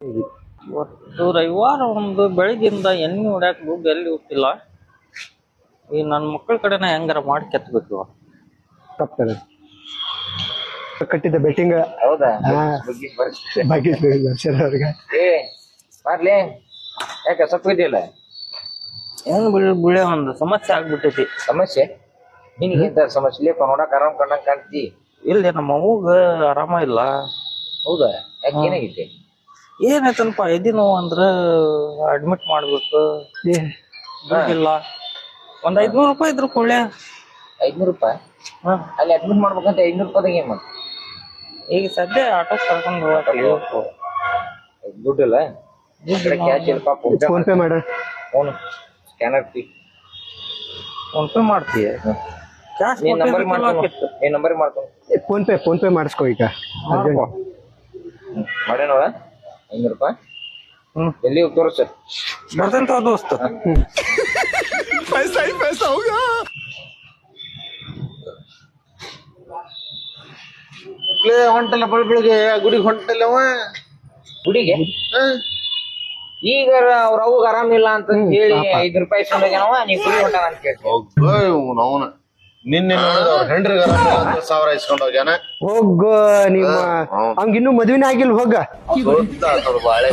ಇವತ್ತು ರವಿವಾರ ಒಂದು ಬೆಳಿಗ್ಗೆಯಿಂದ ಎಣ್ಣೆ ಹೊಡ್ಯಾಕ ದುಡ್ಡು ಎಲ್ಲಿ ಹುಟ್ಟಿಲ್ಲ. ಈ ನನ್ನ ಮಕ್ಕಳ ಕಡೆನ ಹೆಂಗಾರ ಮಾಡಿ ಕೆತ್ತಬೇಕು. ತಪ್ತದೆ ಕಟ್ಟಿದ್ದ ಬೆಟ್ಟಿಂಗ್. ಹೌದಾ? ಬಗ್ಗೆ ಅವ್ರಿಗೆ ಏ ಬರ್ಲಿ, ಯಾಕೆ ಸಪ್ಪಿದ್ದಿಲ್ಲ? ಹೆಂಗ್ ಬಿಳೆ ಒಂದು ಸಮಸ್ಯೆ ಆಗ್ಬಿಟ್ಟೈತಿ. ಸಮಸ್ಯೆ? ನಿನಗಿಂತ ಸಮಸ್ಯೆ ಲೇಪ, ನೋಡಕ್ ಆರಾಮ್ ಕಂಡಂಗ್ ಕಾಣ್ತಿ. ಇಲ್ಲಿ ನಮ್ಮ ಅವ್ವಗ ಆರಾಮ ಇಲ್ಲ. ಹೌದಾ? ಯಾಕೆ ಏನಾಗೈತಿ? ಏನಾಯ್ತನಪ್ಪ, ಎದಿ ನೋವು ಅಂದ್ರ ಅಡ್ಮಿಟ್ ಮಾಡ್ಬೇಕು. ದುಡ್ಡಿಲ್ಲ. ಒಂದ್ 500 ರೂಪಾಯಿ ಇದ್ರು ಕೊಳ್ಳೆ. 500 ರೂಪಾಯಿ? ಅಲ್ಲಿ ಅಡ್ಮಿಟ್ ಮಾಡ್ಬೇಕಂತ 500 ರೂಪಾಯಿದಾಗ ಏನ್ ಮಾಡ್ತಿ? ಈಗ ಸದ್ಯ ಆಟೋ ಕರ್ಕೊಂಡು ಹೋಗಕ್ಕೆ ದುಡ್ಡಿಲ್ಲ? ಕ್ಯಾಶ್ ಇಲ್ಲಪ್ಪ, ಫೋನ್ ಪೇ ಮಾಡ. Phone scanner fee phone pay ಮಾಡ್ತೀಯ? ಕ್ಯಾಶ್ ನೀನ್ ನಂಬರ್ ಮಾಡ್ಕೊಂಡು ಫೋನ್ ಪೇ ಮಾಡಿಸ್ಕೋ ಈಗ. ಮಾಡ್ಯಾನವ 500 ರೂಪಾಯಿ. ಎಲ್ಲಿ ಹೋಗಿ ತೋರಿಸ ಬರ್ತಂತ ದೋಸ್ತ. ಹೊಂಟಲ್ಲ ಬೆಳಿಗ್ಗೆ ಗುಡಿಗೆ ಹೊಂಟಲ್ಲವ. ಗುಡಿಗೆ? ಈಗ ಅವ್ರ ಅವಾಗ ಆರಾಮಿಲ್ಲ ಅಂತ ಹೇಳಿ 5 ರೂಪಾಯಿ ಇಸ್ಕೊಂಡೋಗ್ಯಾನವ, ನೀ ಗುಡಿ ಹೊಂಟಾನ ಅಂತ ಕೇಳ್ತೀನಿ. ಅವನ ನಿನ್ನೆ ನೋಡಿದ ಅವ್ರ ಹೆಂಡ್ರಿಗೆ 1000 ಇಸ್ಕೊಂಡ್ ಹೋಗ್ಯಾನ. ಹೋಗ ನಿಮ್ಮ ಹಂಗ ಇನ್ನೂ ಮದ್ವಿನೇ ಆಗಿಲ್ಲ. ಹೋಗ ಬಾಳೆ